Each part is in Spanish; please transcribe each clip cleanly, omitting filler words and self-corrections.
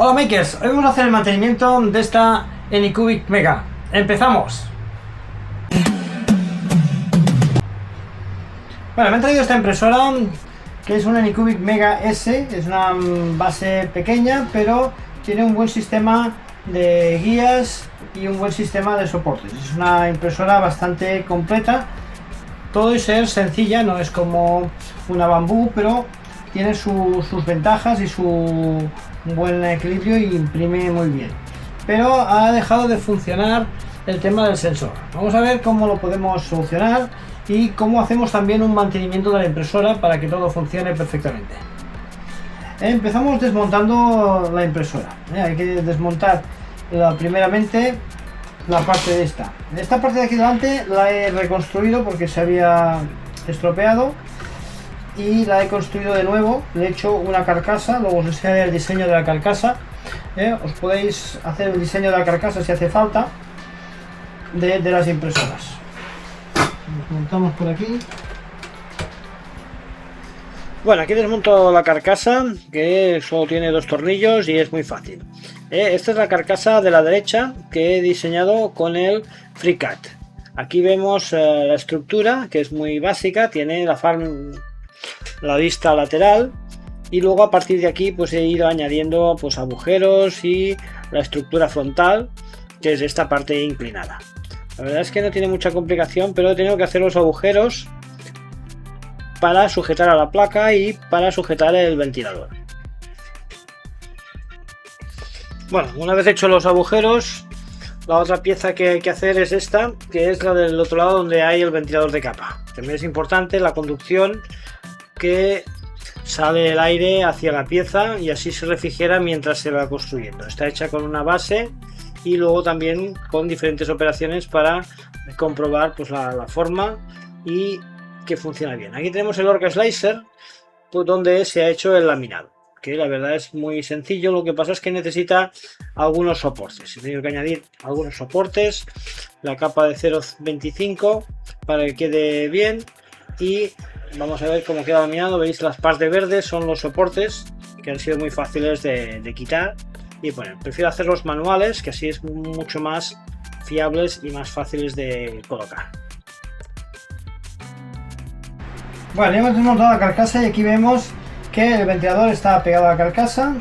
Hola makers, hoy vamos a hacer el mantenimiento de esta Anycubic Mega. ¡Empezamos! Bueno, me han traído esta impresora que es una Anycubic Mega S. Es una base pequeña, pero tiene un buen sistema de guías y un buen sistema de soportes. Es una impresora bastante completa, todo y ser sencilla, no es como una Bamboo, pero tiene sus ventajas y su buen equilibrio y imprime muy bien. Pero ha dejado de funcionar el tema del sensor. Vamos a ver cómo lo podemos solucionar y cómo hacemos también un mantenimiento de la impresora para que todo funcione perfectamente. Empezamos desmontando la impresora. Hay que desmontar primeramente la parte de esta. Esta parte de aquí delante la he reconstruido porque se había estropeado y la he construido de nuevo. Le he hecho una carcasa, luego os enseñaré el diseño de la carcasa. Os podéis hacer el diseño de la carcasa si hace falta de las impresoras. Montamos por aquí. Bueno, aquí desmonto la carcasa, que solo tiene 2 tornillos y es muy fácil. Esta es la carcasa de la derecha que he diseñado con el FreeCAD. Aquí vemos la estructura, que es muy básica, tiene la vista lateral, y luego a partir de aquí pues he ido añadiendo pues agujeros y la estructura frontal, que es esta parte inclinada. La verdad es que no tiene mucha complicación, pero he tenido que hacer los agujeros para sujetar a la placa y para sujetar el ventilador. Bueno, una vez hecho los agujeros, la otra pieza que hay que hacer es esta, que es la del otro lado donde hay el ventilador de capa. También es importante la conducción, que sale el aire hacia la pieza y así se refrigera mientras se va construyendo. Está hecha con una base y luego también con diferentes operaciones para comprobar pues la forma y que funciona bien. Aquí tenemos el Orca Slicer, pues, donde se ha hecho el laminado, que la verdad es muy sencillo. Lo que pasa es que necesita algunos soportes. He tenido que añadir algunos soportes, la capa de 0,25 para que quede bien, y vamos a ver cómo queda laminado. Veis, las partes verdes son los soportes que han sido muy fáciles de quitar y poner. Prefiero hacerlos manuales, que así es mucho más fiables y más fáciles de colocar. Bueno, ya hemos desmontado la carcasa y aquí vemos que el ventilador está pegado a la carcasa,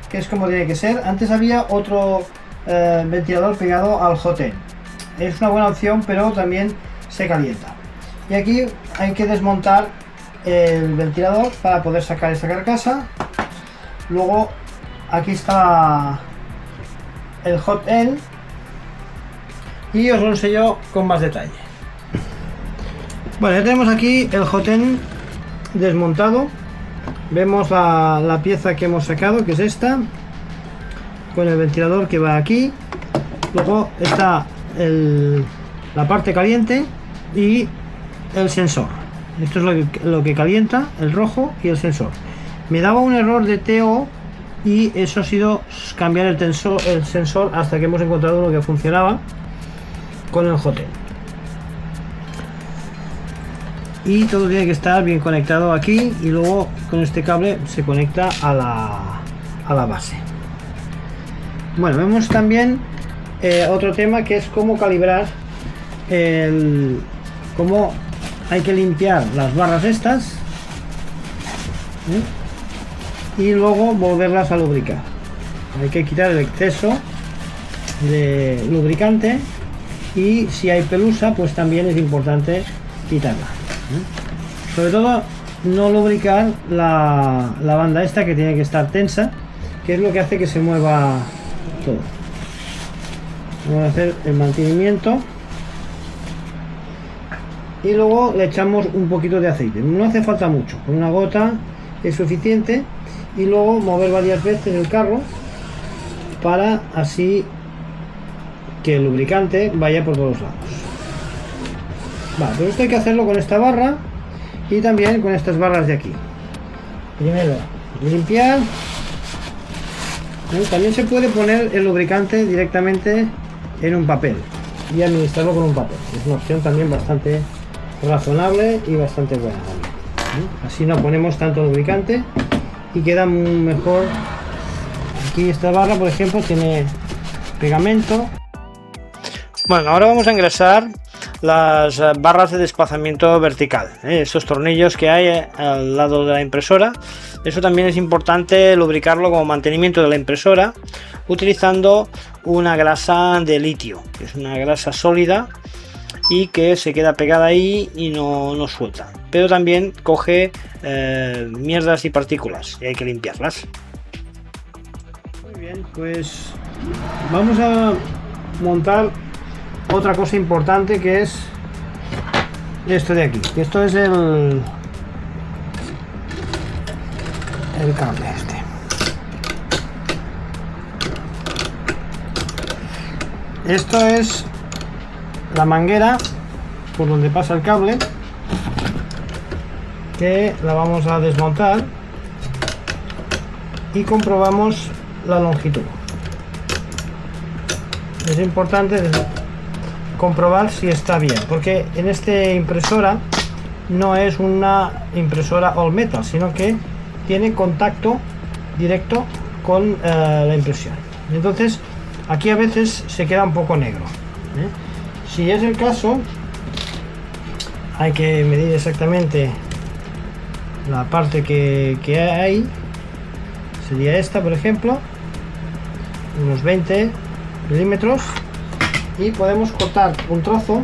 que es como tiene que ser. Antes había otro ventilador pegado al hot end. Es una buena opción, pero también se calienta. Y aquí hay que desmontar el ventilador para poder sacar esta carcasa. Luego aquí está el hot end y os lo enseño con más detalle. Bueno, ya tenemos aquí el hot end desmontado. Vemos la pieza que hemos sacado, que es esta, con el ventilador que va aquí. Luego está la parte caliente y el sensor. Esto es lo que calienta, el rojo y el sensor. Me daba un error de TO y eso ha sido cambiar el sensor hasta que hemos encontrado uno que funcionaba con el hot end. Y todo tiene que estar bien conectado aquí, y luego con este cable se conecta a la base. Bueno, vemos también otro tema, que es cómo calibrar cómo hay que limpiar las barras estas y luego volverlas a lubricar. Hay que quitar el exceso de lubricante y si hay pelusa pues también es importante quitarla. Sobre todo no lubricar la banda esta, que tiene que estar tensa, que es lo que hace que se mueva todo. Vamos a hacer el mantenimiento y luego le echamos un poquito de aceite. No hace falta mucho, con una gota es suficiente, y luego mover varias veces el carro para así que el lubricante vaya por todos lados. Vale, pero esto hay que hacerlo con esta barra y también con estas barras de aquí. Primero limpiar. También se puede poner el lubricante directamente en un papel y administrarlo con un papel. Es una opción también bastante razonable y bastante buena también. Así no ponemos tanto lubricante y queda mejor Aquí esta barra, por ejemplo, tiene pegamento. Bueno, ahora vamos a engrasar las barras de desplazamiento vertical, estos tornillos que hay al lado de la impresora. Eso también es importante lubricarlo como mantenimiento de la impresora utilizando una grasa de litio, que es una grasa sólida y que se queda pegada ahí y no suelta, pero también coge mierdas y partículas y hay que limpiarlas. Muy bien, pues vamos a montar otra cosa importante, que es esto de aquí. Esto es el cable este. Esto es la manguera por donde pasa el cable, que la vamos a desmontar y comprobamos la longitud. Es importante comprobar si está bien, porque en esta impresora no es una impresora all metal, sino que tiene contacto directo con la impresión. Entonces aquí a veces se queda un poco negro, Si es el caso, hay que medir exactamente la parte que hay. Sería esta, por ejemplo, unos 20 milímetros, y podemos cortar un trozo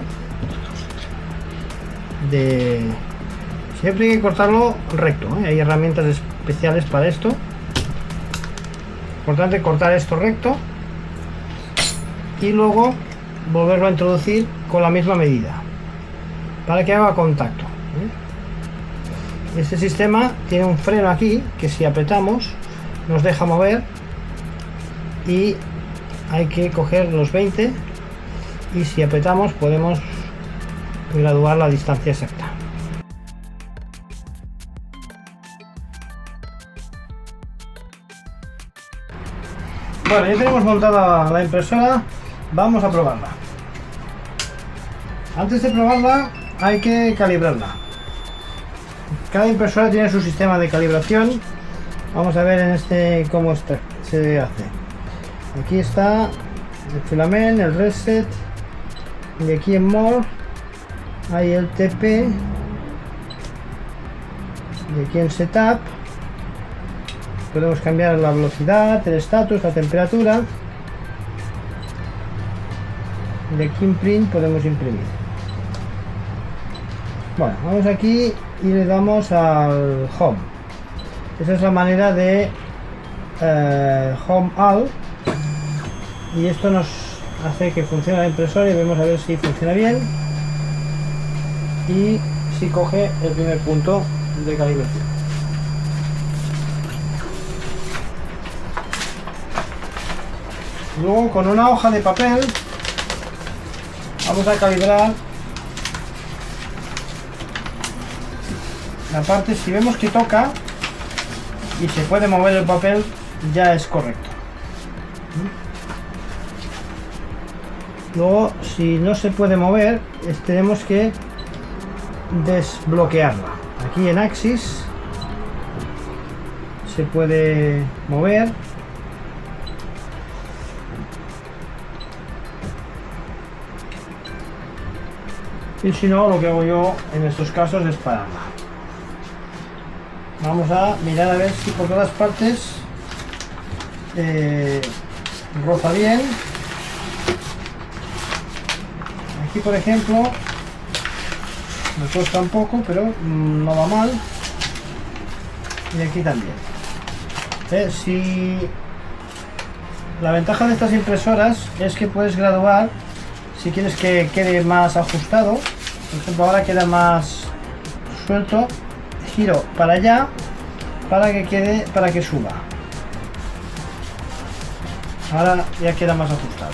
de... Siempre hay que cortarlo recto, hay herramientas especiales para esto. Importante cortar esto recto y luego volverlo a introducir con la misma medida para que haga contacto. Este sistema tiene un freno aquí que si apretamos nos deja mover, y hay que coger los 20, y si apretamos podemos graduar la distancia exacta. Bueno, ya tenemos montada la impresora, vamos a probarla. Antes de probarla hay que calibrarla. Cada impresora tiene su sistema de calibración. Vamos a ver en este cómo se hace. Aquí está el filament, el reset, y aquí en More hay el TP, y aquí en Setup podemos cambiar la velocidad, el status, la temperatura, y aquí en Print podemos imprimir. Bueno, vamos aquí y le damos al Home. Esa es la manera de Home All, y esto nos hace que funcione la impresora, y vemos a ver si funciona bien y si coge el primer punto de calibración. Luego, con una hoja de papel vamos a calibrar la parte. Si vemos que toca y se puede mover el papel, ya es correcto. Luego, si no se puede mover, tenemos que desbloquearla. Aquí en Axis se puede mover. Y si no, lo que hago yo en estos casos es pararla. Vamos a mirar a ver si por todas partes roza bien. Aquí, por ejemplo, me cuesta un poco, pero no va mal. Y aquí también. Si la ventaja de estas impresoras es que puedes graduar. Si quieres que quede más ajustado, por ejemplo, ahora queda más suelto, giro para allá para que suba. Ahora ya queda más ajustado.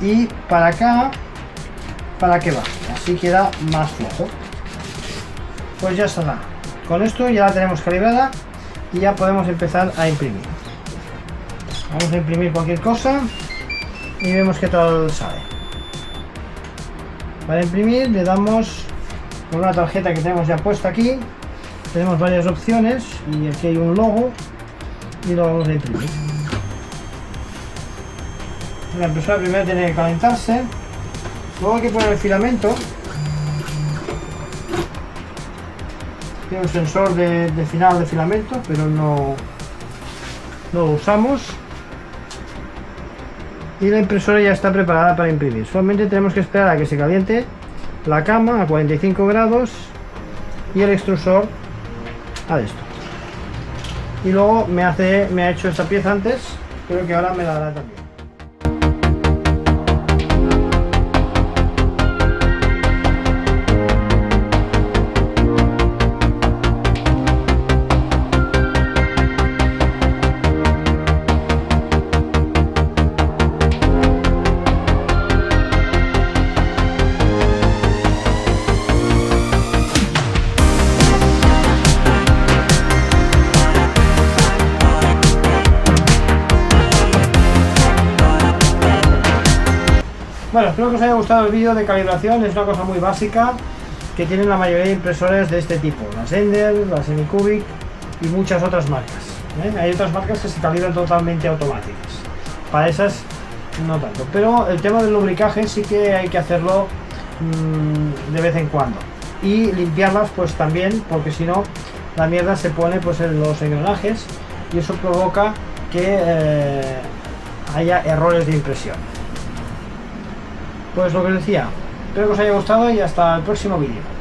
Y para acá, para que baje, así queda más flojo. Pues ya está. Con esto ya la tenemos calibrada y ya podemos empezar a imprimir. Vamos a imprimir cualquier cosa y vemos qué tal sale. Para imprimir le damos con una tarjeta que tenemos ya puesta aquí, tenemos varias opciones y aquí hay un logo y lo vamos a imprimir. La impresora primero tiene que calentarse, luego hay que poner el filamento. Tiene un sensor de final de filamento, pero no lo usamos. Y la impresora ya está preparada para imprimir. Solamente tenemos que esperar a que se caliente la cama a 45 grados y el extrusor a esto. Y luego me ha hecho esta pieza antes, creo que ahora me la hará también. Bueno, espero que os haya gustado el vídeo de calibración. Es una cosa muy básica que tienen la mayoría de impresoras de este tipo, las Ender, las Anycubic y muchas otras marcas. Hay otras marcas que se calibran totalmente automáticas, para esas no tanto, pero el tema del lubricaje sí que hay que hacerlo de vez en cuando, y limpiarlas pues también, porque si no la mierda se pone pues en los engranajes y eso provoca que haya errores de impresión. Pues lo que os decía, espero que os haya gustado y hasta el próximo vídeo.